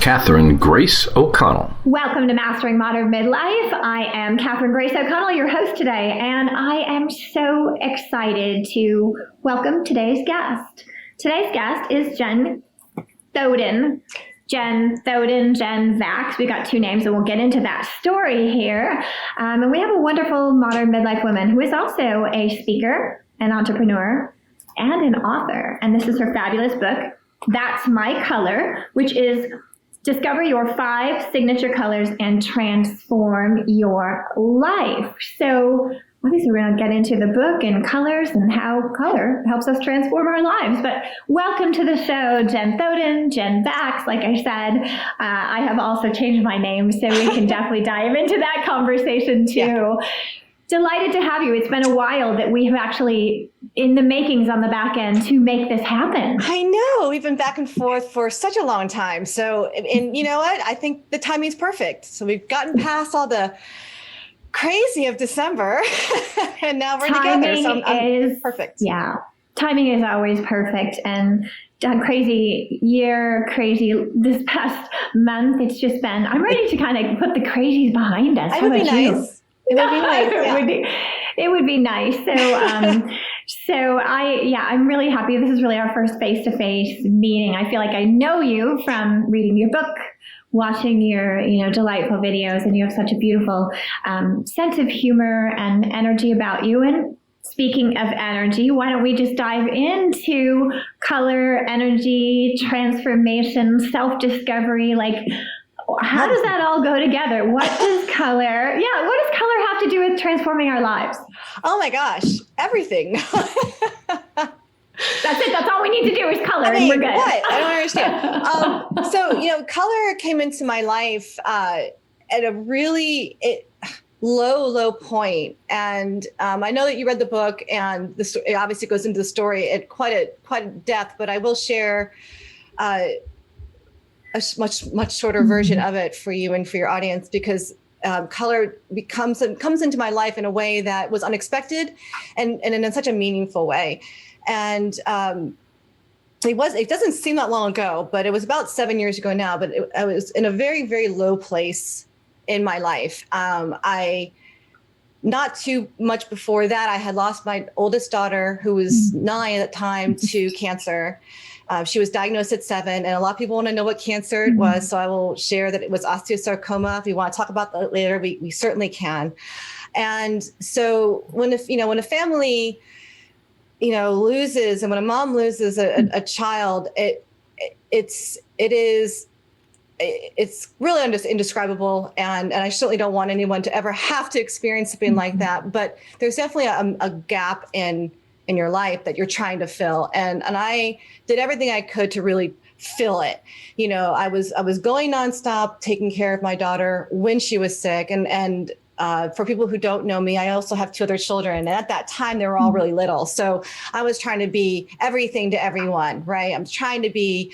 Catherine Grace O'Connell. Welcome to Mastering Modern Midlife. I am Catherine Grace O'Connell, your host today, and I am so excited to welcome today's guest. Today's guest is Jen Thoden. Jen Thoden, Jen Vax. We got two names, and we'll get into that story here. And we have a wonderful modern midlife woman who is also a speaker, an entrepreneur, and an author. And this is her fabulous book, That's My Color, which is Discover Your 5 Signature Colors and Transform Your Life. So obviously we're going to get into the book and colors and how color helps us transform our lives. But welcome to the show, Jen Thoden, Jen Vax. Like I said, I have also changed my name, so we can definitely dive into that conversation too. Yeah. Delighted to have you. It's been a while that we have actually in the makings on the back end to make this happen. I know. We've been back and forth for such a long time. So, and you know what? I think the timing's perfect. So we've gotten past all the crazy of December and now we're together. So I'm perfect. Yeah. Timing is always perfect. And a crazy year, crazy this past month. It's just been, I'm ready to kind of put the crazies behind us. It would be nice. It would be nice. It would be nice. So, I'm really happy. This is really our first face-to-face meeting. I feel like I know you from reading your book, watching your, delightful videos, and you have such a beautiful sense of humor and energy about you. And speaking of energy, why don't we just dive into color, energy, transformation, self-discovery, how does that all go together? What does color have to do with transforming our lives? Oh my gosh, everything. That's it. That's all we need to do is color, and we're good. What? I don't understand. So, color came into my life at a really low point. And I know that you read the book, and it obviously goes into the story at quite a depth, but I will share a much shorter version of it for you and for your audience, because color comes into my life in a way that was unexpected and in such a meaningful way. And it doesn't seem that long ago, but it was about 7 years ago now, but I was in a very, very low place in my life. Not too much before that, I had lost my oldest daughter, who was 9 at the time, to cancer. She was diagnosed at 7, and a lot of people want to know what cancer it was. So I will share that it was osteosarcoma. If you want to talk about that later, we certainly can. And so when a family, loses, and when a mom loses a child, it's really indescribable. And I certainly don't want anyone to ever have to experience something like that. But there's definitely a gap in your life that you're trying to fill. And I did everything I could to really fill it. I was going nonstop, taking care of my daughter when she was sick. And for people who don't know me, I also have 2 other children. And at that time, they were all really little. So I was trying to be everything to everyone, right? I'm trying to be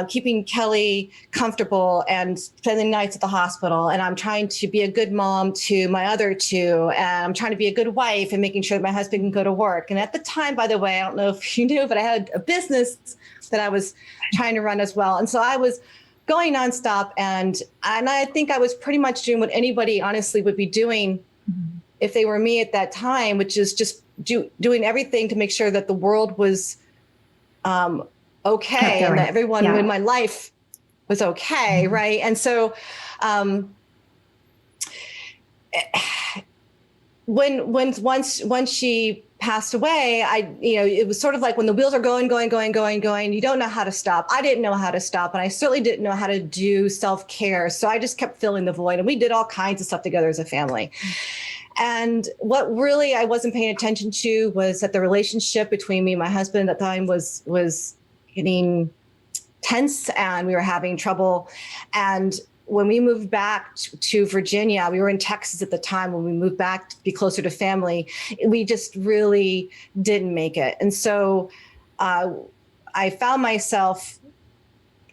keeping Kelly comfortable and spending nights at the hospital. And I'm trying to be a good mom to my other 2. And I'm trying to be a good wife and making sure that my husband can go to work. And at the time, by the way, I don't know if you knew, but I had a business that I was trying to run as well. And so I was going nonstop. And I think I was pretty much doing what anybody honestly would be doing if they were me at that time, which is just doing everything to make sure that the world was okay, and that everyone in my life was okay, right? And so once she passed away, it was sort of like when the wheels are going, you don't know how to stop. I didn't know how to stop, and I certainly didn't know how to do self-care. So I just kept filling the void, and we did all kinds of stuff together as a family. And what really I wasn't paying attention to was that the relationship between me and my husband at the time was getting tense, and we were having trouble. And when we moved back to Virginia, we were in Texas at the time. When we moved back to be closer to family, we just really didn't make it. And so I found myself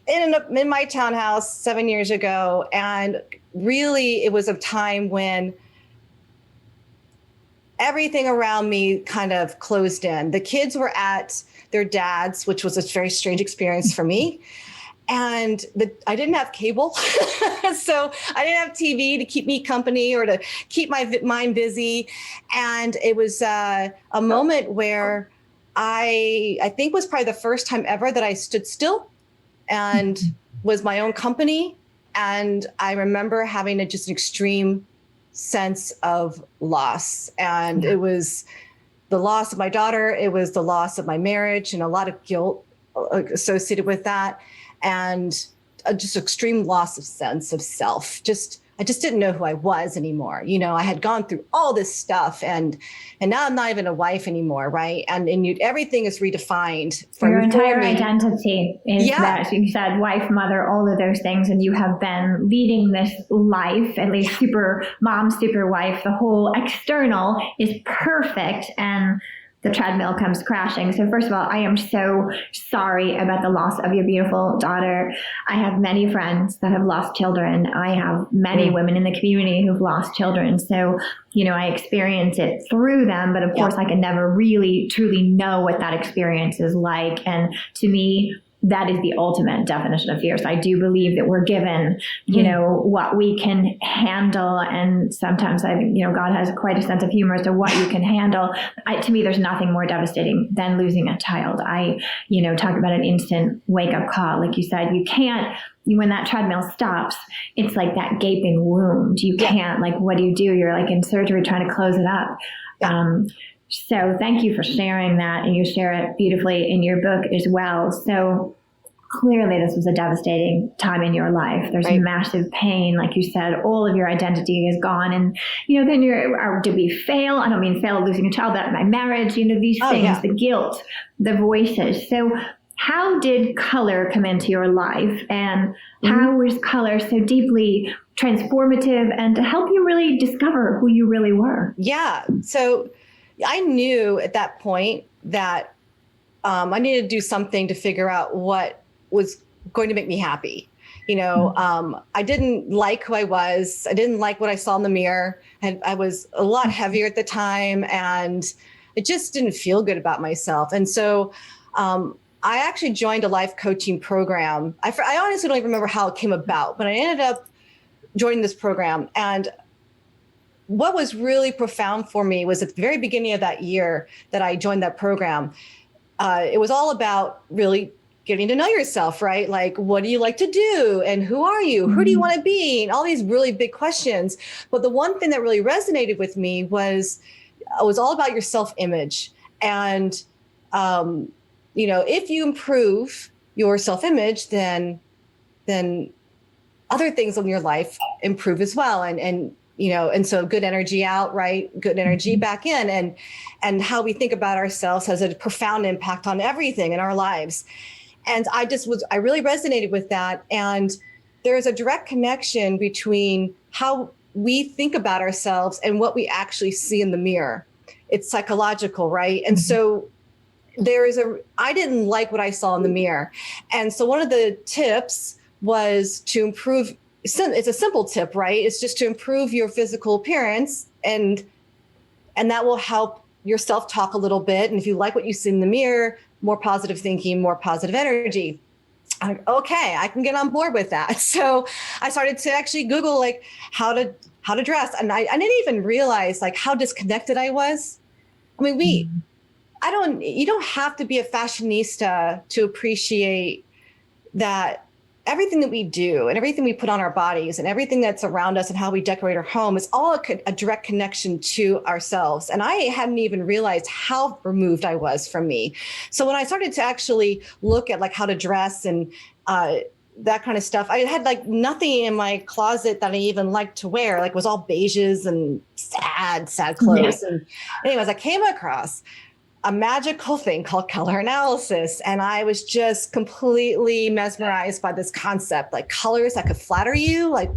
in my townhouse 7 years ago. And really, it was a time when everything around me kind of closed in. The kids were at their dad's, which was a very strange experience for me. And I didn't have cable. So I didn't have TV to keep me company or to keep my mind busy. And it was a moment where I think was probably the first time ever that I stood still and was my own company. And I remember having just an extreme sense of loss. And it was the loss of my daughter. It was the loss of my marriage and a lot of guilt associated with that. And just extreme loss of sense of self. I just didn't know who I was anymore. I had gone through all this stuff and now I'm not even a wife anymore. Right. And everything is redefined. Your entire identity is that you said wife, mother, all of those things. And you have been leading this life, at least super mom, super wife. The whole external is perfect. And the treadmill comes crashing. So first of all, I am so sorry about the loss of your beautiful daughter. I have many friends that have lost children. I have many women in the community who've lost children. So, I experience it through them, but of course I can never really truly know what that experience is like. And to me, that is the ultimate definition of fear. So I do believe that we're given, what we can handle. And sometimes I think, God has quite a sense of humor as to what you can handle. To me, there's nothing more devastating than losing a child. I, talk about an instant wake up call. Like you said, you can't, when that treadmill stops, it's like that gaping wound. You can't, what do? You're like in surgery trying to close it up. So thank you for sharing that, and you share it beautifully in your book as well. So clearly this was a devastating time in your life. There's massive pain. Like you said, all of your identity is gone. And, then did we fail? I don't mean fail losing a child, but my marriage, these things, the guilt, the voices. So how did color come into your life, and how was color so deeply transformative and to help you really discover who you really were? Yeah. So I knew at that point that I needed to do something to figure out what was going to make me happy. I didn't like who I was. I didn't like what I saw in the mirror. I was a lot heavier at the time, and it just didn't feel good about myself. And so I actually joined a life coaching program. I honestly don't even remember how it came about, but I ended up joining this program. And what was really profound for me was at the very beginning of that year that I joined that program, it was all about really getting to know yourself, right? Like, what do you like to do? And who are you? Who do you want to be? And all these really big questions. But the one thing that really resonated with me was all about your self-image. And, if you improve your self-image, then other things in your life improve as well. And so good energy out, right? Good energy back in, and how we think about ourselves has a profound impact on everything in our lives. And I really resonated with that. And there's a direct connection between how we think about ourselves and what we actually see in the mirror. It's psychological, right? And so I didn't like what I saw in the mirror. And so one of the tips was to improve. It's a simple tip, right? It's just to improve your physical appearance, and that will help your self-talk a little bit. And if you like what you see in the mirror, more positive thinking, more positive energy. Okay, I can get on board with that. So I started to actually Google how to dress, and I didn't even realize how disconnected I was. I mean, you don't have to be a fashionista to appreciate that everything that we do and everything we put on our bodies and everything that's around us and how we decorate our home is all a direct connection to ourselves. And I hadn't even realized how removed I was from me. So when I started to actually look at how to dress and that kind of stuff, I had nothing in my closet that I even liked to wear, was all beiges and sad clothes. Yeah. And anyways, I came across a magical thing called color analysis. And I was just completely mesmerized by this concept, colors that could flatter you. What?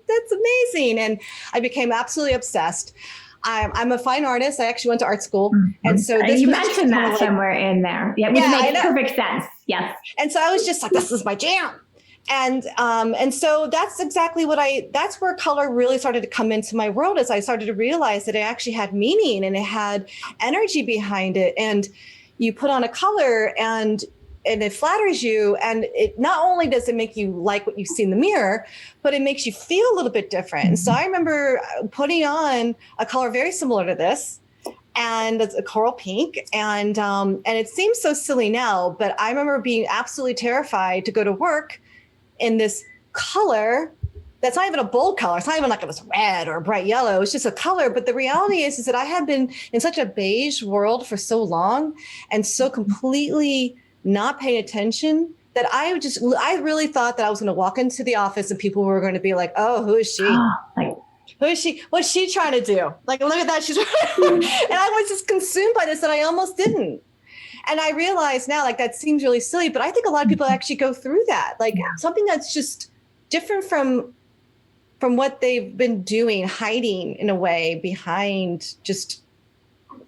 That's amazing. And I became absolutely obsessed. I'm a fine artist. I actually went to art school. Mm-hmm. And so you mentioned that somewhere in there. Yeah, which makes perfect sense. Yes. And so I was just this is my jam. And so that's exactly that's where color really started to come into my world, as I started to realize that it actually had meaning and it had energy behind it. And you put on a color and it flatters you. And it not only does it make you like what you see in the mirror, but it makes you feel a little bit different. And so I remember putting on a color very similar to this, and it's a coral pink. And it seems so silly now, but I remember being absolutely terrified to go to work in this color that's not even a bold color. It's not even like it was red or bright yellow. It's just a color. But the reality is that I had been in such a beige world for so long and so completely not paying attention that I really thought that I was going to walk into the office and people were going to be like, oh, who is she? Who is she? What's she trying to do? Like, look at that. And I was just consumed by this that I almost didn't. And I realize now, like, that seems really silly, but I think a lot of people actually go through that. Like something that's just different from what they've been doing, hiding in a way behind just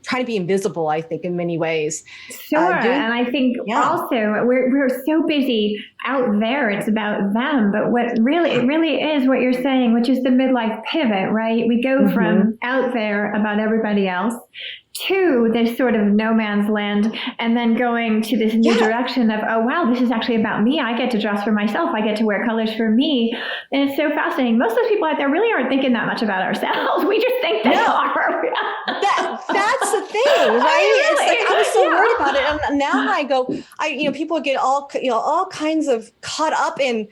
trying to be invisible, I think, in many ways. Sure. And I think also we're so busy out there. It's about them. But it really is what you're saying, which is the midlife pivot, right? We go from out there about everybody else to this sort of no man's land, and then going to this new direction of, oh, wow, this is actually about me. I get to dress for myself. I get to wear colors for me. And it's so fascinating. Most of those people out there really aren't thinking that much about ourselves. We just think they are. That's the thing, right? It's like, I was so worried about it. And now people get all kinds of caught up in,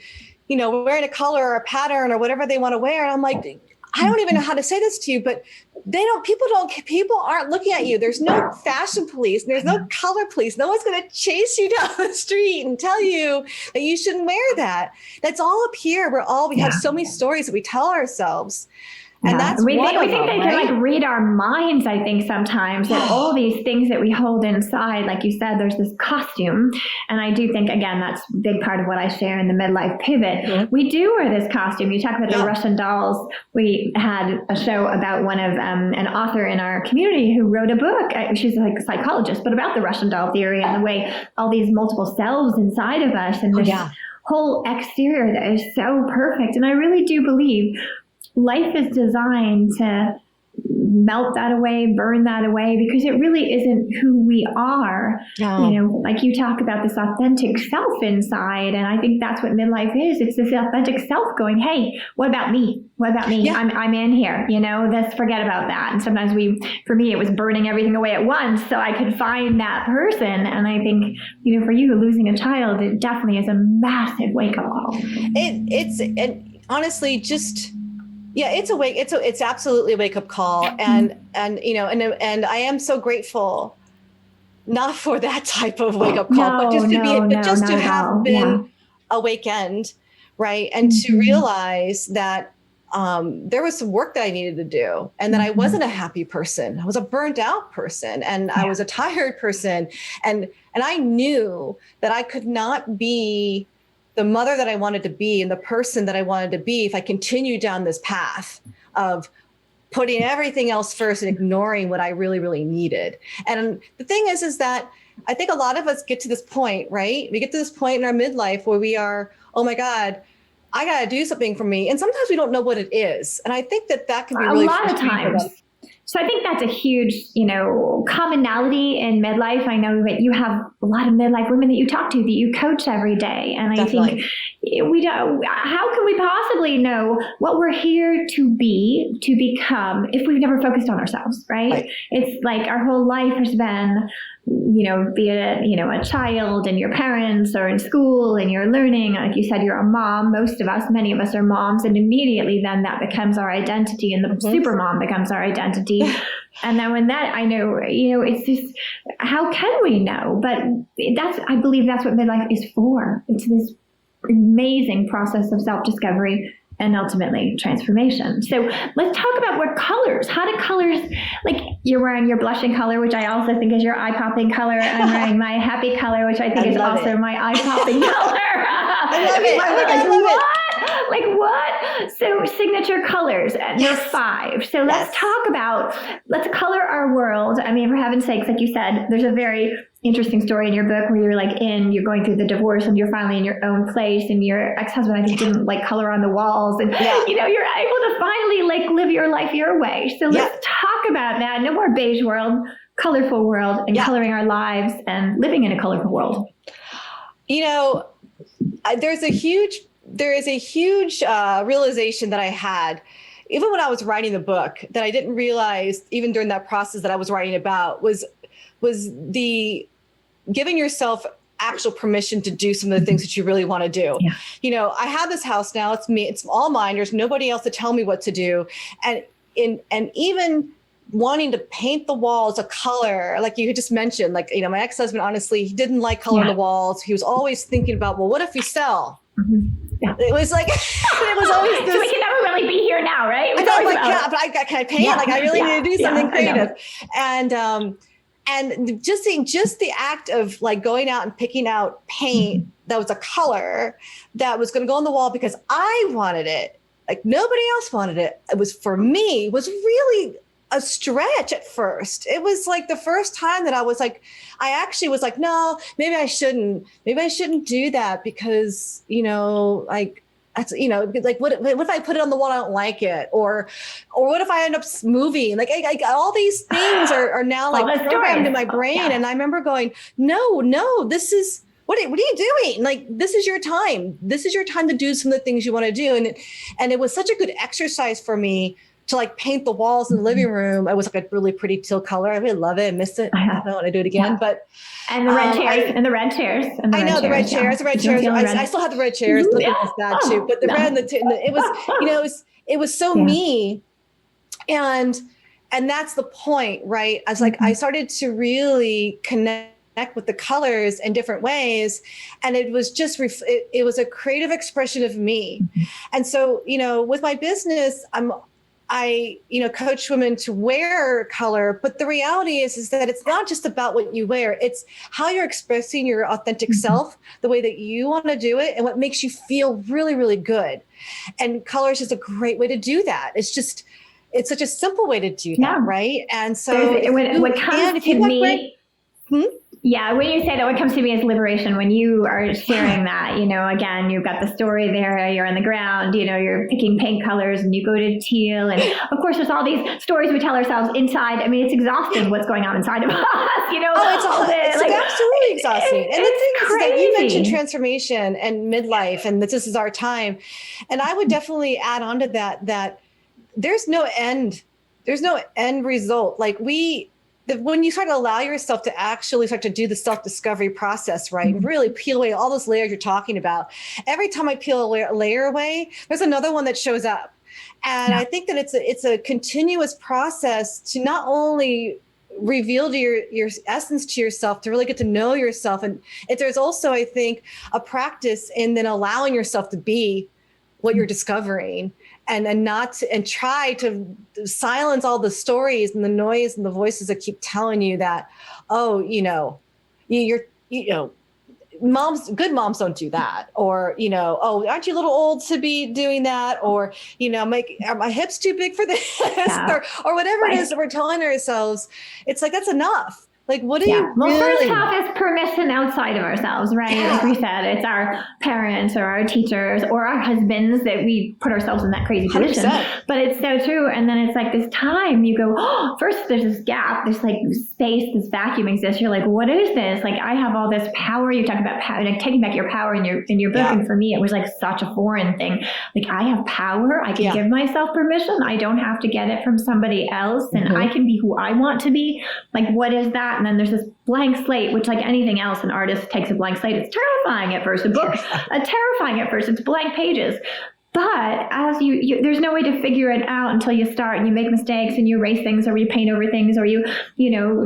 wearing a color or a pattern or whatever they want to wear. And I'm like, I don't even know how to say this to you, but people aren't looking at you. There's no fashion police. There's no color police. No one's going to chase you down the street and tell you that you shouldn't wear that. That's all up here. We have so many stories that we tell ourselves. And that's we think they can like read our minds, I think, sometimes, that all these things that we hold inside, like you said, there's this costume. And I do think, again, that's a big part of what I share in the midlife pivot. Mm-hmm. We do wear this costume. You talk about the Russian dolls. We had a show about one of an author in our community who wrote a book. She's like a psychologist, but about the Russian doll theory and the way all these multiple selves inside of us and this whole exterior that is so perfect. And I really do believe life is designed to melt that away, burn that away, because it really isn't who we are. Like you talk about this authentic self inside. And I think that's what midlife is. It's this authentic self going, hey, what about me? What about me? Yeah. I'm in here, let's forget about that. And sometimes for me, it was burning everything away at once so I could find that person. And I think, for you losing a child, it definitely is a massive wake up call. Honestly, it's absolutely a wake up call. And I am so grateful not for that type of wake up call, but just to have been awakened, right? And to realize that there was some work that I needed to do, and that I wasn't a happy person. I was a burnt out person, and I was a tired person. And I knew that I could not be the mother that I wanted to be and the person that I wanted to be if I continued down this path of putting everything else first and ignoring what I really, really needed. And the thing is that I think a lot of us get to this point, right? We get to this point in our midlife where we are, oh my God, I got to do something for me. And sometimes we don't know what it is. And I think that can be really a lot of times. So I think that's a huge, commonality in midlife. I know that you have a lot of midlife women that you talk to, that you coach every day. And I think how can we possibly know what we're here to become if we've never focused on ourselves, right? It's like our whole life has been, be it, a child and your parents, or in school and you're learning, like you said, you're a mom. Many of us are moms, and immediately then that becomes our identity, and the super mom becomes our identity. And then when that, I know, it's just, how can we know? But I believe that's what midlife is for. It's this amazing process of self-discovery and ultimately transformation. So let's talk about how do colors, like you're wearing your blushing color, which I also think is your eye-popping color. I'm wearing my happy color, which I think is also my eye-popping color. I love it. Like what? So signature colors, there's 5. So let's color our world. I mean, for heaven's sakes, like you said, there's a very interesting story in your book where you're going through the divorce and you're finally in your own place, and your ex-husband, I think, didn't color on the walls, and you're able to finally live your life your way. So let's talk about that. No more beige world, colorful world, and coloring our lives and living in a colorful world. You know, there is a huge realization that I had, even when I was writing the book, that I didn't realize even during that process that I was writing about was the giving yourself actual permission to do some of the things that you really want to do. Yeah. You know, I have this house now, it's me, it's all mine. There's nobody else to tell me what to do. And even wanting to paint the walls a color, like you had just mentioned, like, you know, my ex-husband, honestly, he didn't like color on the walls. He was always thinking about, well, what if we sell? Yeah. It was like, it was always this. So we can never really be here now, right? I know, like, yeah, but can I paint? Like, I really need to do something creative. And just the act of like going out and picking out paint that was a color that was going to go on the wall because I wanted it, like nobody else wanted it. It was for me, was really a stretch at first. It was like the first time that I actually was like, no, maybe I shouldn't do that because, you know, like, that's, you know, like what if I put it on the wall, I don't like it, or what if I end up moving? Like all these things are now like programmed in my brain. Yeah. And I remember going, no, this is, what are you doing? Like, this is your time. This is your time to do some of the things you want to do. And it was such a good exercise for me to like paint the walls in the living room. It was like a really pretty teal color. I really love it. I miss it. I don't want to do it again, but. And the red chairs, and the red chairs. I know the red chairs. I still have the red chairs. Looking at that too. But the red and it was, you know, it was so me. And that's the point, right? I was like, I started to really connect with the colors in different ways. And it was just, it was a creative expression of me. And so, you know, with my business, I, you know, coach women to wear color, but the reality is that it's not just about what you wear. It's how you're expressing your authentic self, the way that you want to do it, and what makes you feel really, really good. And color is just a great way to do that. It's such a simple way to do that, right? And so what comes to me, yeah, when you say that, what comes to me is liberation. When you are sharing that, you know, again, you've got the story there, you're on the ground, you know, you're picking paint colors and you go to teal. And of course, there's all these stories we tell ourselves inside. I mean, it's exhausting what's going on inside of us, you know. It's like, absolutely exhausting. And the thing is that you mentioned transformation and midlife, and this is our time. And I would definitely add on to that there's no end result. Like when you start to allow yourself to actually start to do the self-discovery process, right? And really peel away all those layers you're talking about. Every time I peel a layer away, there's another one that shows up. And I think that it's a continuous process to not only reveal to your essence to yourself, to really get to know yourself. And there's also, I think, a practice in then allowing yourself to be what you're discovering. And try to silence all the stories and the noise and the voices that keep telling you that, oh, you know, good moms don't do that, or, you know, oh, aren't you a little old to be doing that, or, you know, are my hips too big for this, or whatever it is that we're telling ourselves. It's like, that's enough. Like, what do you Well, really... first off is permission outside of ourselves, right? Yeah. Like we said, it's our parents or our teachers or our husbands that we put ourselves in that crazy position. 100%. But it's so true. And then it's like this time you go, oh, first there's this gap, this like space, this vacuum exists. You're like, what is this? Like, I have all this power. You talk about power, like taking back your power in your book. And for me, it was like such a foreign thing. Like, I have power. I can give myself permission. I don't have to get it from somebody else. And I can be who I want to be. Like, what is that? And then there's this blank slate, which, like anything else, an artist takes a blank slate. It's terrifying at first. A book, terrifying at first. It's blank pages. But as you there's no way to figure it out until you start and you make mistakes and you erase things or you paint over things or you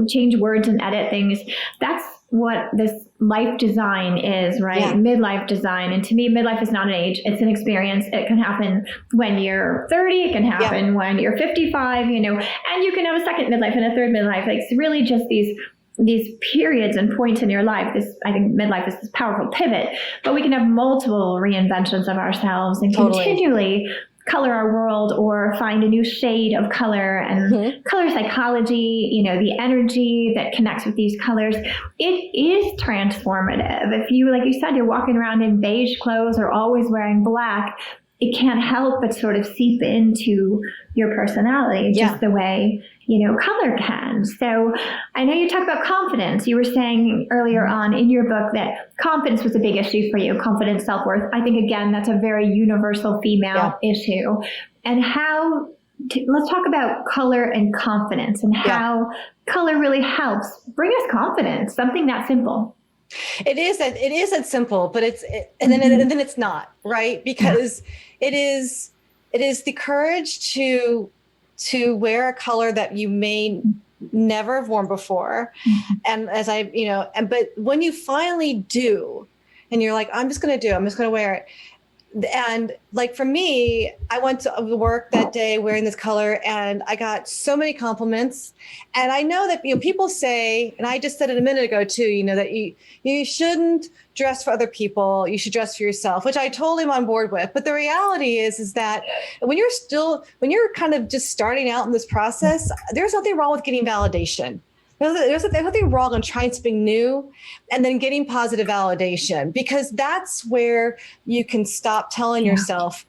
change words and edit things. That's what this life design is, right? Yeah. Midlife design. And to me, midlife is not an age. It's an experience. It can happen when you're 30. It can happen when you're 55, and you can have a second midlife and a third midlife. Like, it's really just these periods and points in your life. I think midlife is this powerful pivot, but we can have multiple reinventions of ourselves and continually color our world or find a new shade of color. And color psychology, the energy that connects with these colors, it is transformative. If you, like you said, you're walking around in beige clothes or always wearing black, it can't help but sort of seep into your personality, just the way color can. So I know you talk about confidence. You were saying earlier on in your book that confidence was a big issue for you, confidence, self-worth. I think, again, that's a very universal female issue. And let's talk about color and confidence and how color really helps bring us confidence, something that simple. It is that simple, but and then it's not, right? Because it is the courage to wear a color that you may never have worn before. And but when you finally do, and you're like, I'm just going to wear it. And like for me, I went to work that day wearing this color and I got so many compliments. And I know that, people say, and I just said it a minute ago too, that you shouldn't dress for other people. You should dress for yourself, which I totally am on board with. But the reality is that when you're kind of just starting out in this process, there's nothing wrong with getting validation. There's nothing wrong on trying something new and then getting positive validation, because that's where you can stop telling yourself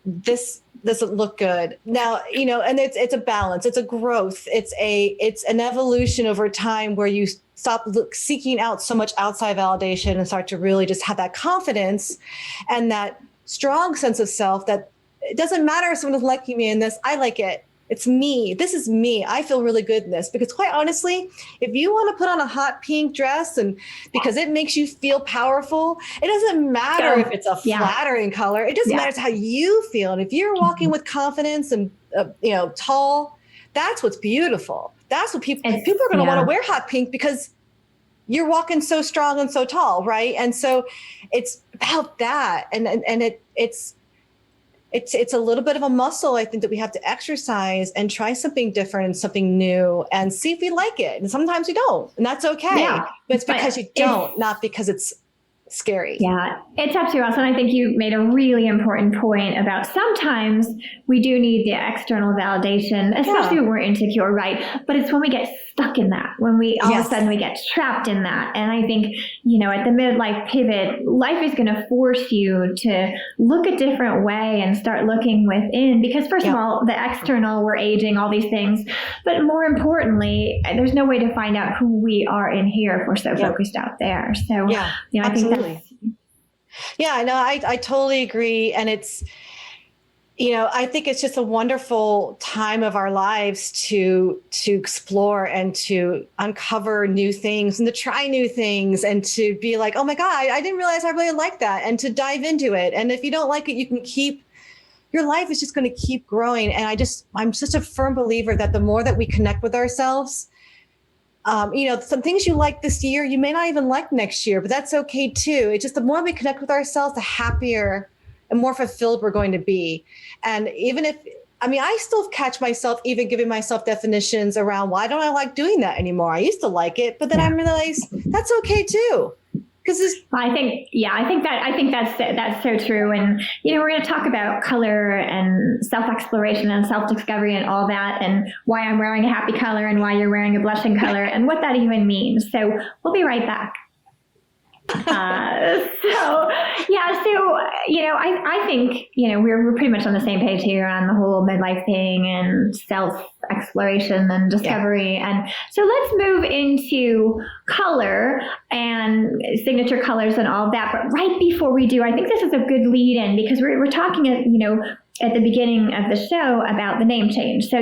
this doesn't look good. Now, and it's a balance, it's a growth, it's an evolution over time where you stop seeking out so much outside validation and start to really just have that confidence and that strong sense of self that it doesn't matter if someone's liking me in this, I like it. It's me. This is me. I feel really good in this. Because quite honestly, if you want to put on a hot pink dress and because it makes you feel powerful, it doesn't matter if it's a flattering color. It just matters how you feel. And if you're walking with confidence and tall, that's what's beautiful. That's what people are going to want to wear hot pink because you're walking so strong and so tall, right? And so it's about that. And it's a little bit of a muscle, I think, that we have to exercise and try something different and something new and see if we like it. And sometimes we don't, and that's okay. Yeah, but it's because you don't, not because it's scary. Yeah, it's up to us. And I think you made a really important point about sometimes we do need the external validation, especially when we're insecure, right? But it's when we get stuck in that, when we all of a sudden we get trapped in that. And I think, at the midlife pivot, life is going to force you to look a different way and start looking within, because first of all, the external, we're aging, all these things, but more importantly, there's no way to find out who we are in here if we're so focused out there. So, I think that's, yeah, no, I totally agree. And it's, I think it's just a wonderful time of our lives to explore and to uncover new things and to try new things and to be like, oh my God, I didn't realize I really like that, and to dive into it. And if you don't like it, you can your life is just going to keep growing. And I'm such a firm believer that the more that we connect with ourselves, some things you like this year, you may not even like next year, but that's okay too. It's just the more we connect with ourselves, the happier and more fulfilled we're going to be. And even I still catch myself even giving myself definitions around why don't I like doing that anymore? I used to like it, but then I realized that's okay too. I think that's so true. And, we're going to talk about color and self-exploration and self-discovery and all that, and why I'm wearing a happy color and why you're wearing a blushing color and what that even means. So we'll be right back. I think, we're pretty much on the same page here on the whole midlife thing and self-exploration and discovery. And so let's move into color and signature colors and all that. But right before we do, I think this is a good lead in, because we're talking at the beginning of the show about the name change. So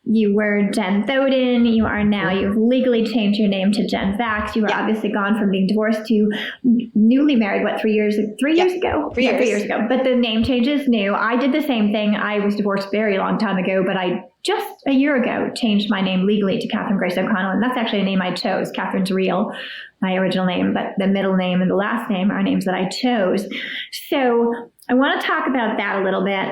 you were Jen Thoden. You've legally changed your name to Jen Vax. You were obviously gone from being divorced to newly married, 3 years ago? 3 years ago. But the name change is new. I did the same thing. I was divorced a very long time ago, but I just a year ago changed my name legally to Catherine Grace O'Connell. And that's actually a name I chose. Catherine's my original name, but the middle name and the last name are names that I chose. So I want to talk about that a little bit,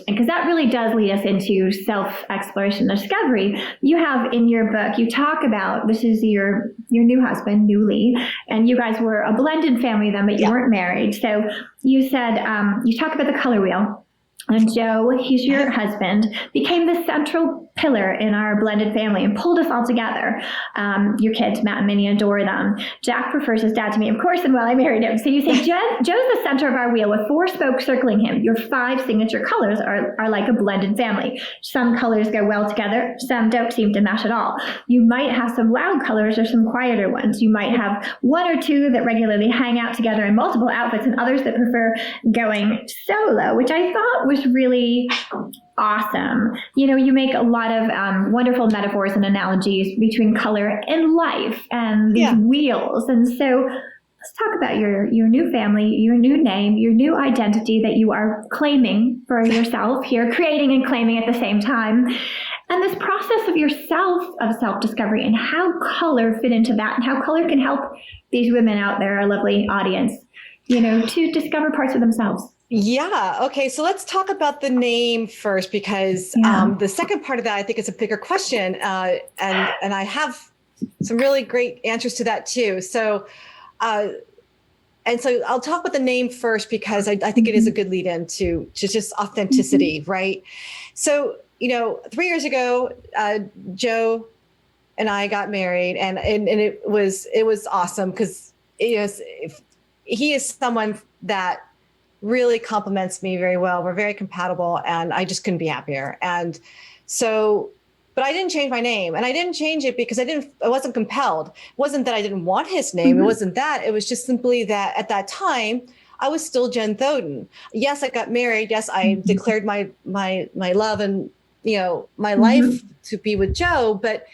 because that really does lead us into self-exploration and discovery. You have in your book, you talk about, this is your new husband, newly, and you guys were a blended family then, but you weren't married. So you said, you talk about the color wheel. And Joe, he's your husband, became the central pillar in our blended family and pulled us all together. Your kids, Matt and Minnie, adore them. Jack prefers his dad to me, of course, and well, I married him. So you say, Joe's the center of our wheel with 4 spokes circling him. Your 5 signature colors are like a blended family. Some colors go well together. Some don't seem to mesh at all. You might have some loud colors or some quieter ones. You might have 1 or 2 that regularly hang out together in multiple outfits and others that prefer going solo, which I thought was really awesome. You make a lot of wonderful metaphors and analogies between color and life and these wheels. And so let's talk about your new family, your new name, your new identity that you are claiming for yourself here, creating and claiming at the same time. And this process of yourself, of self-discovery, and how color fit into that, and how color can help these women out there, our lovely audience, to discover parts of themselves. Yeah. Okay. So let's talk about the name first, because the second part of that, I think, is a bigger question. And I have some really great answers to that too. So, and so I'll talk about the name first, because I think it is a good lead in to just authenticity, right? So, 3 years ago, Joe and I got married, and it was awesome, because he is someone that really complements me very well. We're very compatible, and I just couldn't be happier. And so, but I didn't change my name, and I didn't change it because I wasn't compelled. It wasn't that I didn't want his name. It wasn't that. It was just simply that at that time, I was still Jen Thoden. Yes, I got married. Yes, I declared my love and, my life to be with Joe, but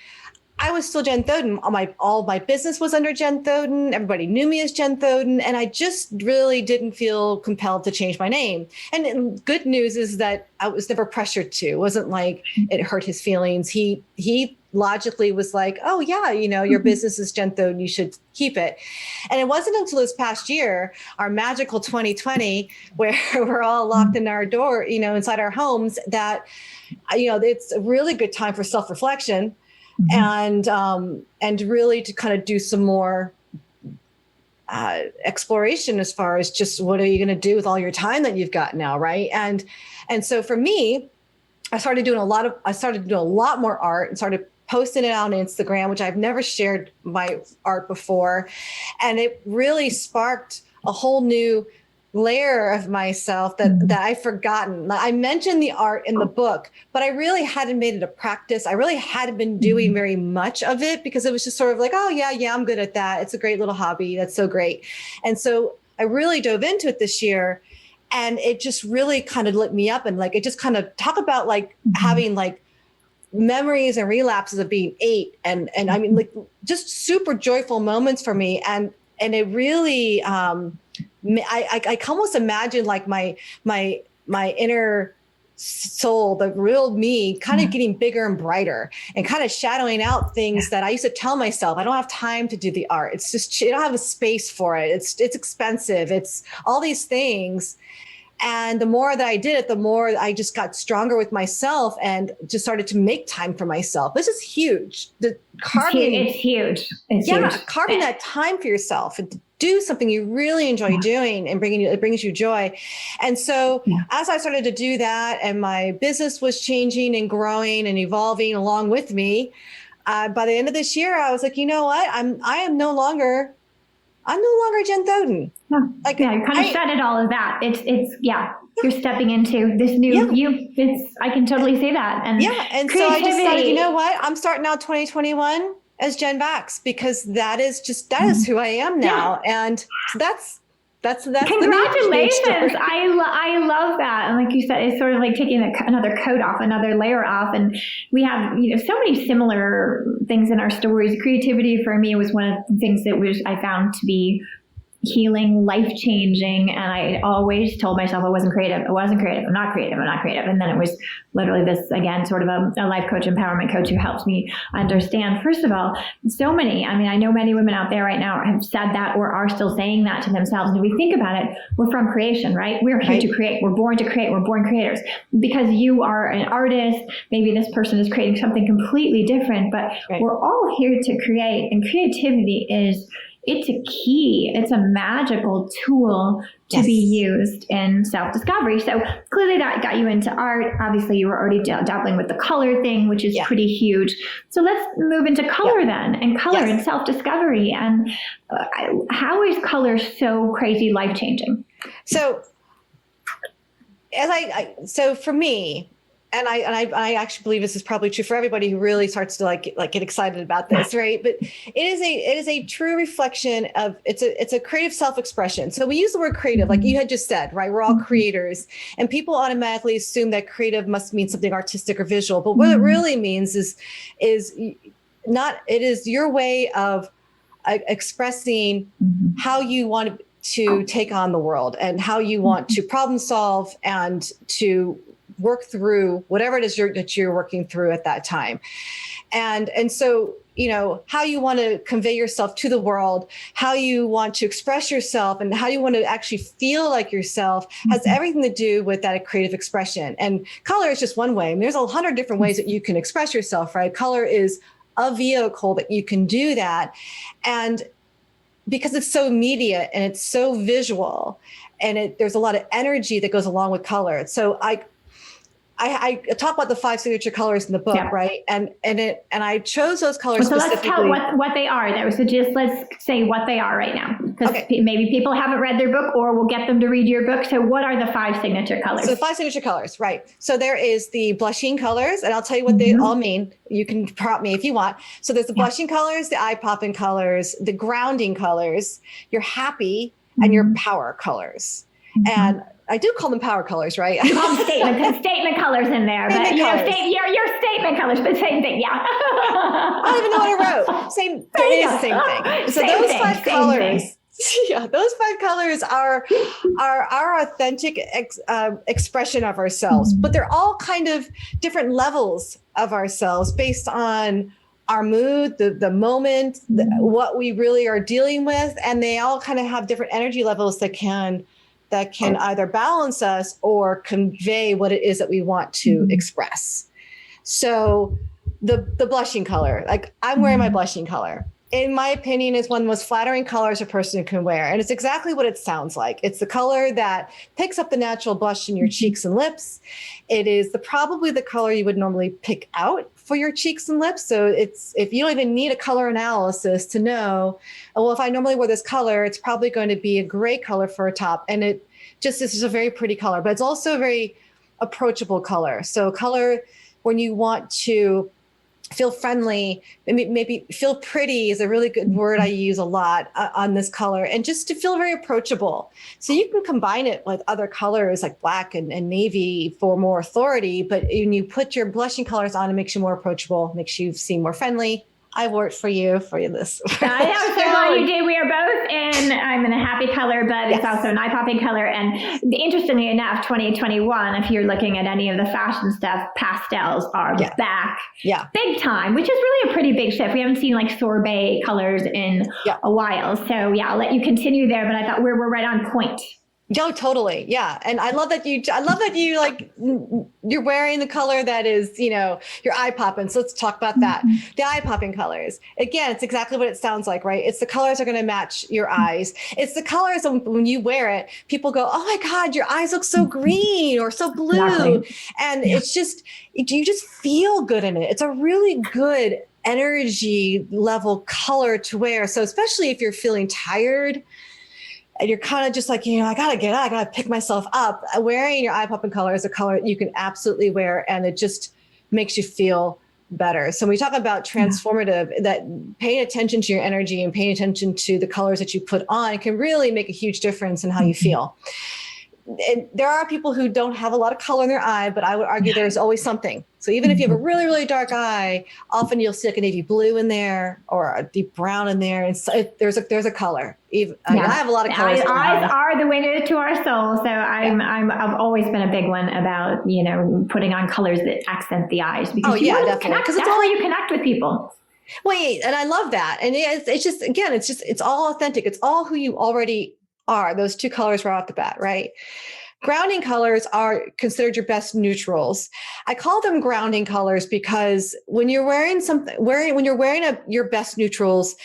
I was still Jen Thoden. All my business was under Jen Thoden. Everybody knew me as Jen Thoden. And I just really didn't feel compelled to change my name. And good news is that I was never pressured to. It wasn't like it hurt his feelings. He logically was like, oh yeah, your business is Jen Thoden, you should keep it. And it wasn't until this past year, our magical 2020, where we're all locked in our door, inside our homes, that, it's a really good time for self-reflection. And really to kind of do some more exploration as far as just what are you going to do with all your time that you've got now, right? And so for me, I started doing a lot more art and started posting it on Instagram, which I've never shared my art before, and it really sparked a whole new layer of myself that I've forgotten. I mentioned the art in the book, but I really hadn't made it a practice. I really hadn't been doing very much of it, because it was just sort of like, oh yeah, I'm good at that. It's a great little hobby. That's so great. And so I really dove into it this year, and it just really kind of lit me up. And it just kind of talk about having memories and relapses of being 8. And I mean, just super joyful moments for me. And it really, I can almost imagine my inner soul, the real me, kind of getting bigger and brighter, and kind of shadowing out things that I used to tell myself, I don't have time to do the art. It's just, I don't have a space for it. It's expensive. It's all these things. And the more that I did it, the more I just got stronger with myself and just started to make time for myself. This is huge. It's huge. It's huge. Carving that time for yourself and to do something you really enjoy doing and it brings you joy. And so as I started to do that, and my business was changing and growing and evolving along with me, by the end of this year, I was like, you know what? I'm no longer Jen Thoden. You kind of shedded all of that. You're stepping into this new you. I can totally see that. And so I decided, you know what? I'm starting out 2021 as Jen Vax, because that is who I am now. And so that's congratulations. I love that. And like you said, it's sort of like taking another coat off, another layer off. And we have, so many similar things in our stories. Creativity for me was one of the things that I found to be healing, life-changing. And I always told myself I wasn't creative. I'm not creative. And then it was literally this, again, sort of a life coach, empowerment coach who helps me understand, first of all, I know many women out there right now have said that or are still saying that to themselves. And if we think about it, we're from creation, right? We're here to create. We're born to create. We're born creators. Because you are an artist, maybe this person is creating something completely different, but we're all here to create. And creativity it's a key. It's a magical tool to be used in self-discovery. So clearly that got you into art. Obviously, you were already dabbling with the color thing, which is pretty huge. So let's move into color then, and color and self-discovery. And how is color so crazy life-changing? So so for me, and I actually believe this is probably true for everybody who really starts to get excited about this, right? But it is a true reflection of it's a creative self-expression. So we use the word creative, like you had just said, right? We're all creators, and people automatically assume that creative must mean something artistic or visual. But what it really means is not. It is your way of expressing how you want to take on the world and how you want to problem solve and to work through whatever it is that you're working through at that time. And so, how you want to convey yourself to the world, how you want to express yourself, and how you want to actually feel like yourself has everything to do with that creative expression. And color is just one way. I mean, there's 100 different ways that you can express yourself, right? Color is a vehicle that you can do that. And because it's so immediate and it's so visual, and there's a lot of energy that goes along with color. So I talk about the 5 signature colors in the book, right? And I chose those colors specifically. So let's tell what they are, though. So just let's say what they are right now, because maybe people haven't read their book, or we'll get them to read your book. So what are the 5 signature colors? So the 5 signature colors, right? So there is the blushing colors, and I'll tell you what they all mean. You can prompt me if you want. So there's the blushing colors, the eye-popping colors, the grounding colors, your happy, and your power colors. And I do call them power colors, right? You call them statement colors in there, but your statement colors, but same thing, yeah. I don't even know what I wrote. It is the same thing. So those 5 colors, those 5 colors are our authentic expression of ourselves, but they're all kind of different levels of ourselves based on our mood, the moment, what we really are dealing with, and they all kind of have different energy levels that can either balance us or convey what it is that we want to express. So the blushing color, like I'm wearing my blushing color, in my opinion, is one of the most flattering colors a person can wear. And it's exactly what it sounds like. It's the color that picks up the natural blush in your cheeks and lips. It is probably the color you would normally pick out for your cheeks and lips. So if you don't even need a color analysis to know, well, if I normally wear this color, it's probably going to be a gray color for a top. And this is a very pretty color, but it's also a very approachable color. So color when you want to feel friendly, maybe feel pretty is a really good word I use a lot on this color, and just to feel very approachable. So you can combine it with other colors like black and navy for more authority, but when you put your blushing colors on, it makes you more approachable, makes you seem more friendly. I wore it for this. I know, so glad you did. We are both I'm in a happy color, but it's also an eye-popping color. And interestingly enough, 2021, if you're looking at any of the fashion stuff, pastels are back big time, which is really a pretty big shift. We haven't seen like sorbet colors in a while. So I'll let you continue there, but I thought we're right on point. No, totally. Yeah. And I love that you like, you're wearing the color that is, your eye popping. So let's talk about that. The eye popping colors. Again, it's exactly what it sounds like, right? It's the colors that are going to match your eyes. It's the colors when you wear it, people go, oh my God, your eyes look so green or so blue. Exactly. And it's just, you just feel good in it. It's a really good energy level color to wear. So especially if you're feeling tired, and you're kind of just like, I gotta pick myself up. Wearing your eye popping color is a color you can absolutely wear, and it just makes you feel better. So when we talk about transformative, that paying attention to your energy and paying attention to the colors that you put on can really make a huge difference in how you feel. And there are people who don't have a lot of color in their eye, but I would argue there's always something. So even if you have a really, really dark eye, often you'll see like a navy blue in there or a deep brown in there. And so there's a color. I have a lot of colors. Eyes are the window to our soul. So I've always been a big one about, putting on colors that accent the eyes, because definitely. Because that's where you connect with people. Wait, and I love that. And it's all authentic. It's all who you already are. Those 2 colors right off the bat, right? Grounding colors are considered your best neutrals. I call them grounding colors because when you're wearing your best neutrals,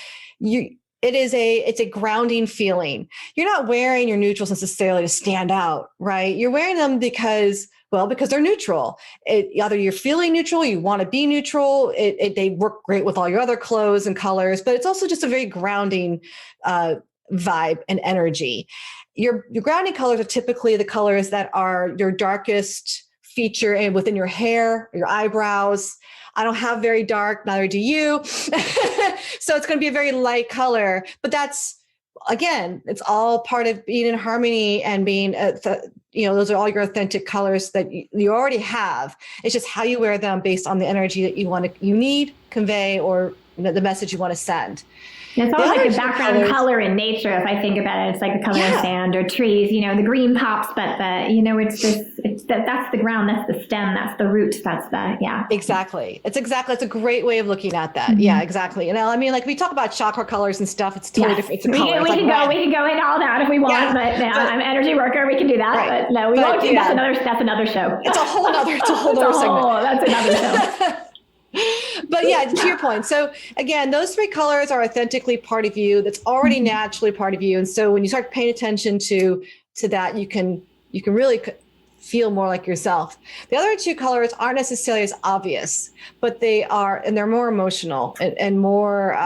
it's a grounding feeling. You're not wearing your neutrals necessarily to stand out, right? You're wearing them because they're neutral. Either you're feeling neutral, you want to be neutral. They work great with all your other clothes and colors, but it's also just a very grounding vibe and energy. Your grounding colors are typically the colors that are your darkest feature and within your hair, your eyebrows. I don't have very dark, neither do you. So it's going to be a very light color, but again, it's all part of being in harmony and being, those are all your authentic colors that you already have. It's just how you wear them based on the energy that you need, convey, or the message you want to send. And it's almost like the background color in nature. If I think about it, it's like the color of sand or trees. The green pops, but that's the ground, that's the stem, that's the root, that's the Exactly. It's a great way of looking at that. Mm-hmm. Yeah, exactly. Like we talk about chakra colors and stuff. It's totally different. It's a color. We can go into all that if we want, but I'm an energy worker. We can do that, right. But no, we won't do that. That's another show. It's a whole other segment. That's another show. But to your point. So again, those three colors are authentically part of you. That's already naturally part of you. And so when you start paying attention to that, you can really feel more like yourself. The other two colors aren't necessarily as obvious, but they're more emotional and more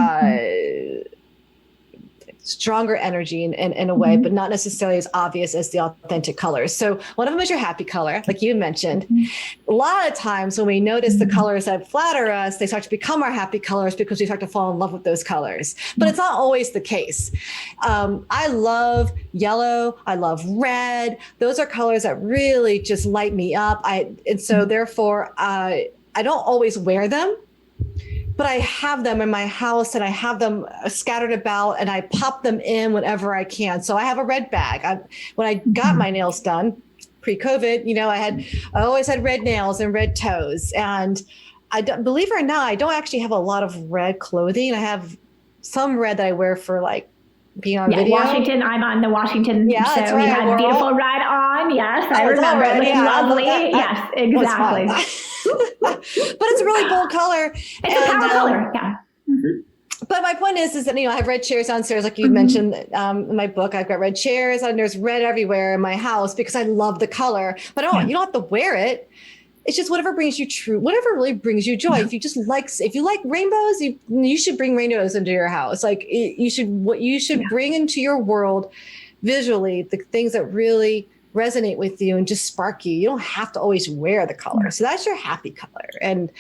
stronger energy in a way, but not necessarily as obvious as the authentic colors. So one of them is your happy color, like you mentioned. A lot of times when we notice the colors that flatter us, they start to become our happy colors because we start to fall in love with those colors. But it's not always the case. I love yellow. I love red. Those are colors that really just light me up. Therefore, I don't always wear them, but I have them in my house and I have them scattered about and I pop them in whenever I can. So I have a red bag. When I got my nails done pre-COVID, I always had red nails and red toes. And believe it or not, I don't actually have a lot of red clothing. I have some red that I wear for like being on video. Washington. I'm on the Washington show. That's right. We had beautiful red on. Yes, I remember. It looking lovely. Yes, exactly. But it's a really bold color. It's a power color. Yeah. Mm-hmm. But my point is that, I have red chairs downstairs, like you mentioned in my book. I've got red chairs and there's red everywhere in my house because I love the color. But you don't have to wear it. It's just whatever really brings you joy. If you like rainbows, you should bring rainbows into your house. Like you should bring into your world visually the things that really resonate with you and just spark you. You don't have to always wear the color. So that's your happy color. And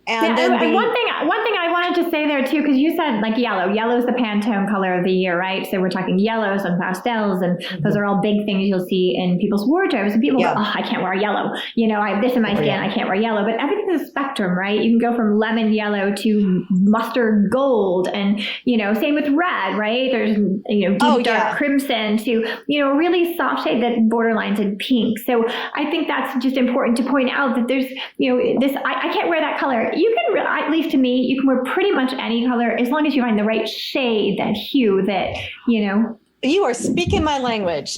then one thing I wanted to say there too, because you said like yellow. Yellow is the Pantone color of the year, right? So we're talking yellows and pastels, and those are all big things you'll see in people's wardrobes. And people go, "Oh, I can't wear yellow. I have this in my skin. I can't wear yellow." But everything is a spectrum, right? You can go from lemon yellow to mustard gold, and same with red, right? There's deep dark crimson to a really soft shade that borderlines in pink. So I think that's just important to point out that there's this. I can't wear that color. You can, at least to me, you can wear pretty much any color as long as you find the right shade, that hue, that, You are speaking my language.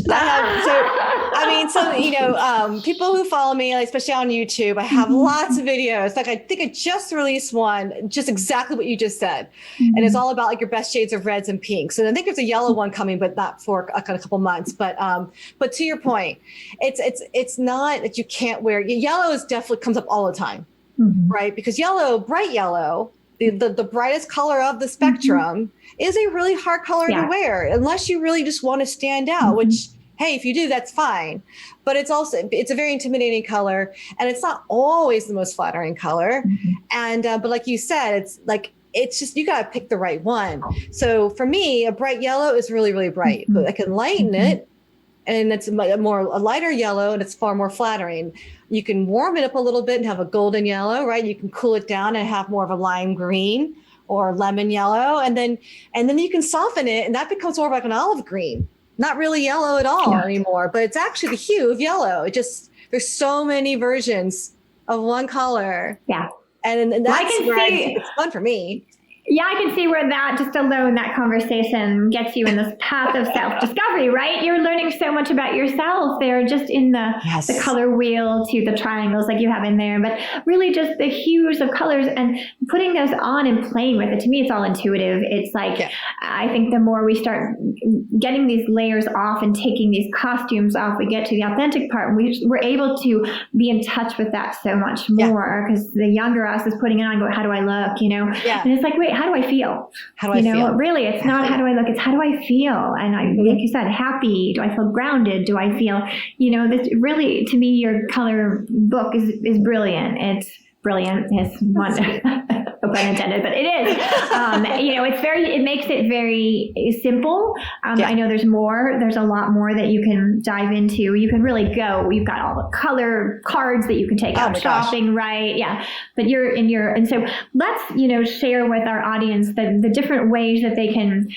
People who follow me, especially on YouTube, I have lots of videos. Like I think I just released one, just exactly what you just said. And it's all about like your best shades of reds and pinks. And I think there's a yellow one coming, but not for a couple months. But to your point, it's not that you can't wear. Yellow definitely comes up all the time. Right? Because bright yellow, the brightest color of the spectrum is a really hard color to wear unless you really just want to stand out, which, hey, if you do, that's fine. But it's a very intimidating color and it's not always the most flattering color. And, but like you said, it's just, you got to pick the right one. So for me, a bright yellow is really, really bright, but I can lighten it. And it's a lighter yellow and it's far more flattering. You can warm it up a little bit and have a golden yellow, right? You can cool it down and have more of a lime green or lemon yellow. And then you can soften it and that becomes more like an olive green. Not really yellow at all anymore, but it's actually the hue of yellow. There's so many versions of one color. Yeah. And that's where it's fun for me. Yeah, I can see where that just alone, that conversation gets you in this path of self-discovery, right? You're learning so much about yourself there, just in the color wheel to the triangles like you have in there, but really just the hues of colors and putting those on and playing with it. To me, it's all intuitive. It's like, I think the more we start getting these layers off and taking these costumes off, we get to the authentic part, and we're able to be in touch with that so much more, because the younger us is putting it on going, how do I look, And it's like, wait, how do I feel? How do I feel? Really, it's not how do I look, it's how do I feel? And like you said, happy, do I feel grounded? Do I feel, this really, to me, your color book is brilliant. It's brilliant. It's one, no pun intended, but it is. It makes it very simple. I know there's a lot more that you can dive into. You can really go. You've got all the color cards that you can take out shopping, right? Yeah. But and so let's, share with our audience the different ways that they can,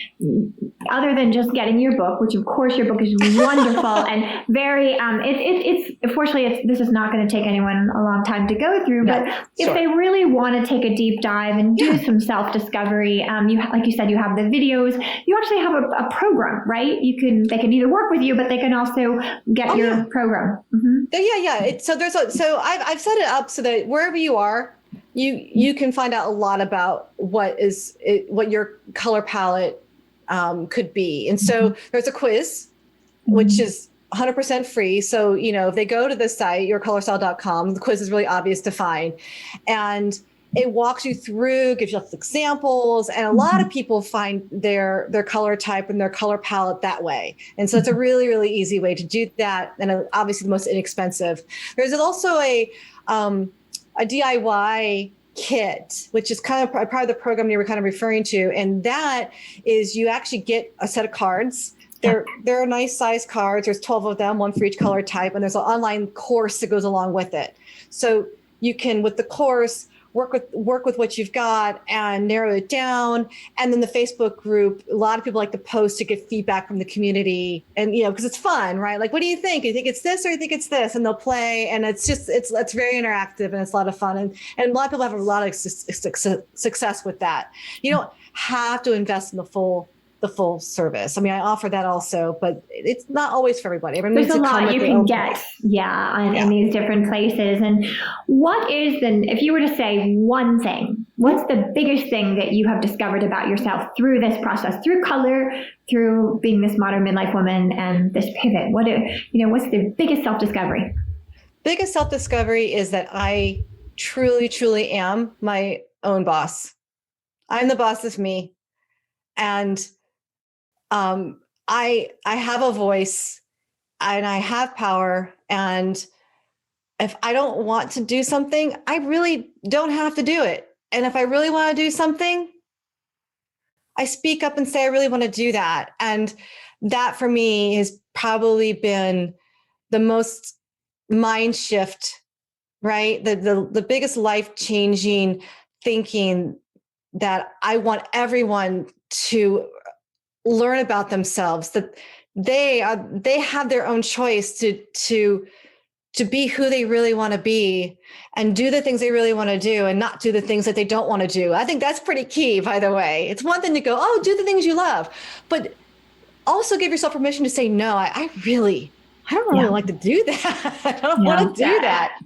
other than just getting your book, which of course your book is wonderful and very, this is not going to take anyone a long time to go through, but if they really want to take a deep dive and do some self-discovery, like you said, you have the videos. You actually have a program, right? They can either work with you, but they can also get your program. Mm-hmm. So I've set it up so that wherever you are, you can find out a lot about what your color palette could be. And so there's a quiz, which is 100% free. So, if they go to the site, yourcolorstyle.com, the quiz is really obvious to find. And it walks you through, gives you examples. And a lot of people find their color type and their color palette that way. And so it's a really, really easy way to do that. And obviously the most inexpensive. There's also a DIY kit, which is kind of part of the program you were kind of referring to. And that is, you actually get a set of cards. They're nice size cards. There's 12 of them, one for each color type. And there's an online course that goes along with it. So you can, with the course, work with what you've got and narrow it down. And then the Facebook group, a lot of people like to post to get feedback from the community. And, because it's fun, right? Like, what do you think? Do you think it's this or you think it's this? And they'll play. And it's very interactive and it's a lot of fun. And a lot of people have a lot of success with that. You don't have to invest in the full service. I mean, I offer that also, but it's not always for everybody. There's a lot you can get, in these different places. And what is if you were to say one thing, what's the biggest thing that you have discovered about yourself through this process, through color, through being this modern midlife woman and this pivot? What's the biggest self-discovery? Biggest self-discovery is that I truly, truly am my own boss. I'm the boss of me. And I have a voice and I have power. And if I don't want to do something, I really don't have to do it. And if I really want to do something, I speak up and say, I really want to do that. And that for me has probably been the most mind shift, right? The biggest life-changing thinking that I want everyone to learn about themselves, that they have their own choice to be who they really want to be and do the things they really want to do and not do the things that they don't want to do. I think that's pretty key, by the way. It's one thing to go, do the things you love, but also give yourself permission to say, no, I don't really like to do that. I don't want to do that.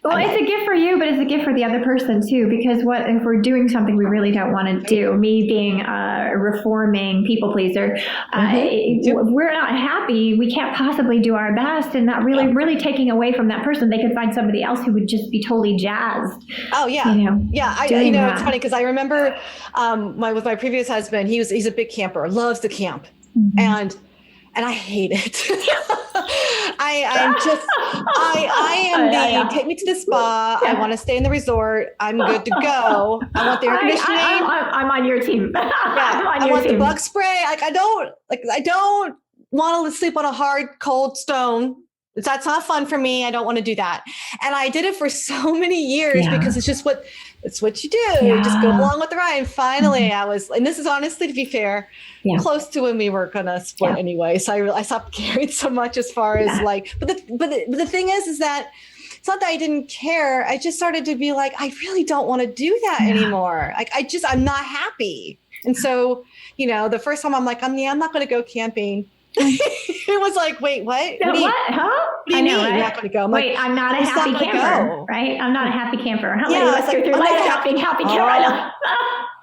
Well, it's a gift for you, but it's a gift for the other person too, because what if we're doing something we really don't want to do? Me being a reforming people pleaser, we're not happy. We can't possibly do our best, and not really taking away from that person. They could find somebody else who would just be totally jazzed. Oh yeah, it's funny because I remember with my previous husband, he's a big camper, loves to camp, and I hate it. I am take me to the spa. I want to stay in the resort. I'm good to go. I want the air conditioning. I'm on your team. I want the bug spray. I don't want to sleep on a hard, cold stone. That's not fun for me. I don't want to do that. And I did it for so many years because it's what you do. You just go along with the ride. And finally I was, and this is honestly, to be fair, close to when we were going to split anyway. So I stopped caring so much as far as but the thing is that it's not that I didn't care. I just started to be like, I really don't want to do that anymore. Like, I'm not happy. And so, the first time I'm like, I'm not going to go camping. It was like, wait, what? So what? Huh? What do you mean you're not going to go? Wait, I'm not a happy camper, right? I'm not a happy camper. How many of us go through life happy camper?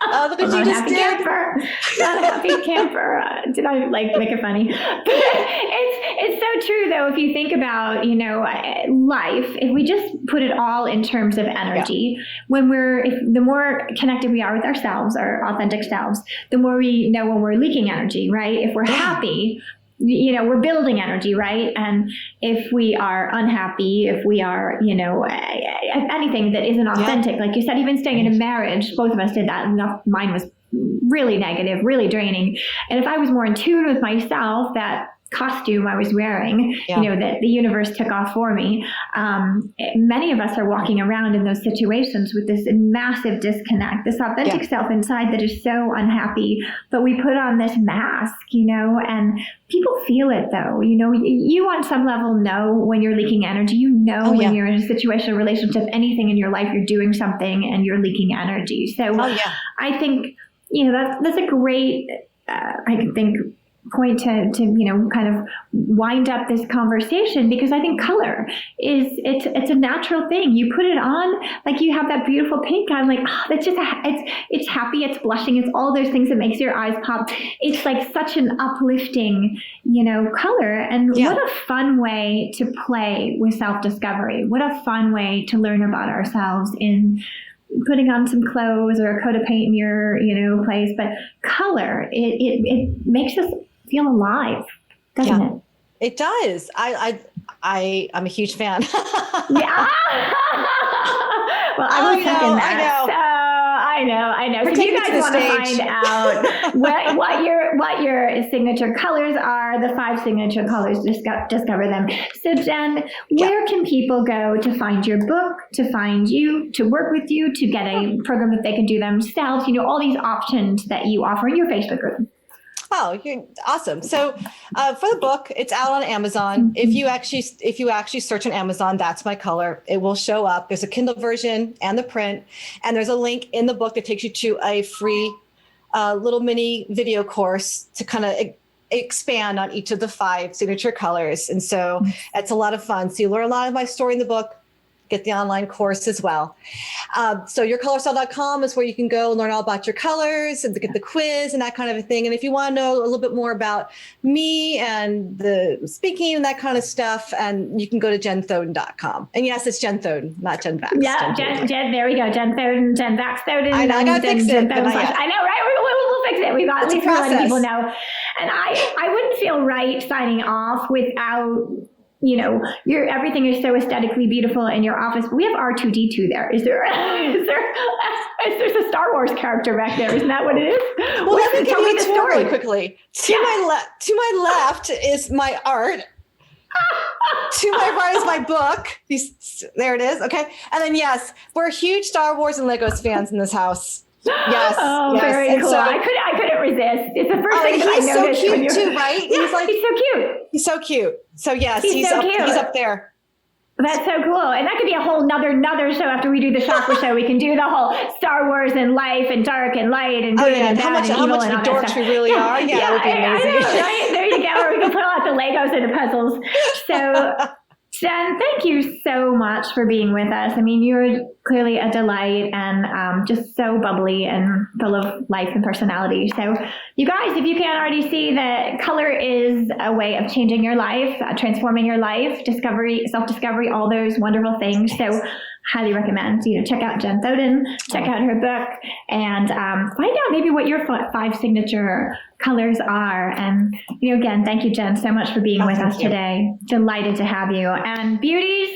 Oh, look what you just did. Camper. Not a happy camper. Did I make it funny? But it's so true though. If you think about, life, if we just put it all in terms of energy, the more connected we are with ourselves, our authentic selves, the more we know when we're leaking energy, right? If we're happy, we're building energy, right? And if we are unhappy, if we are, anything that isn't authentic, like you said, even staying in a marriage, both of us did that. And mine was really negative, really draining. And if I was more in tune with myself, that costume I was wearing, that the universe took off for me. Many of us are walking around in those situations with this massive disconnect, this authentic self inside that is so unhappy, but we put on this mask, and people feel it though. You on some level know when you're leaking energy, when you're in a situation, a relationship, anything in your life, you're doing something and you're leaking energy. So I think, that's a great, point to kind of wind up this conversation, because I think color it's a natural thing. You put it on, like you have that beautiful pink on, like that's just it's happy, it's blushing, it's all those things that makes your eyes pop. It's like such an uplifting color, and what a fun way to play with self-discovery. What a fun way to learn about ourselves in putting on some clothes or a coat of paint in your place. But color, it makes us feel alive, doesn't it? It does. I'm a huge fan. Yeah. Well, I will second that. I know. So if you guys want to find out what your signature colors are, the 5 signature colors, discover them. So Jen, where can people go to find your book, to find you, to work with you, to get a program that they can do themselves? All these options that you offer in your Facebook group. Oh, you're awesome. So for the book, it's out on Amazon. If you actually search on Amazon, that's my color, it will show up. There's a Kindle version and the print, and there's a link in the book that takes you to a free little mini video course to kind of expand on each of the 5 signature colors. And so it's a lot of fun. So you learn a lot of my story in the book, get the online course as well. So yourcolorstyle.com is where you can go and learn all about your colors and get the quiz and that kind of a thing. And if you want to know a little bit more about me and the speaking and that kind of stuff, and you can go to jenthoden.com. And yes, it's Jen Thoden, not Jen Vax. Yeah, Jen, there we go. Jen Thoden, Jen Vax Thoden. I know, I gotta fix it. I know, right? We'll fix it. We've got, at least we're letting people know. And I wouldn't feel right signing off without, everything is so aesthetically beautiful in your office. We have R2D2 there. There's a Star Wars character back there. Isn't that what it is? Well, let me give you the story really quickly. To my left is my art. To my right is my book. There it is. Okay. And then, yes, we're huge Star Wars and Legos fans in this house. Yes. Oh, yes. Very cool. So, I couldn't resist. It's the first thing I noticed. He's so cute too, right? Yeah, he's so cute. He's so cute. So yes, he's up there. That's so cool. And that could be a whole another show after we do the chakra show. We can do the whole Star Wars and life and dark and light and good and bad how much of a dorks we really are. Yeah, that would be amazing. I know, right? There you go. Or we can put out the Legos and the puzzles. So Jen, thank you so much for being with us. I mean, you're clearly a delight and just so bubbly and full of life and personality. So you guys, if you can't already see that color is a way of changing your life, transforming your life, discovery, self-discovery, all those wonderful things. So highly recommend, check out Jen Thoden, check out her book, and find out maybe what your 5 signature colors are. And, again, thank you, Jen, so much for being with us today. Delighted to have you. And beauties,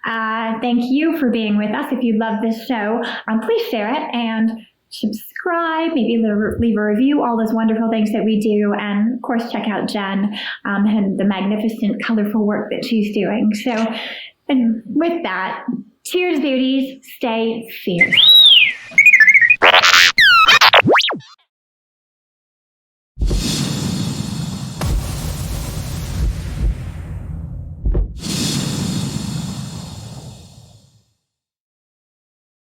thank you for being with us. If you love this show, please share it and subscribe, maybe leave a review, all those wonderful things that we do. And of course, check out Jen and the magnificent, colorful work that she's doing. So, and with that, cheers, beauties, stay fierce.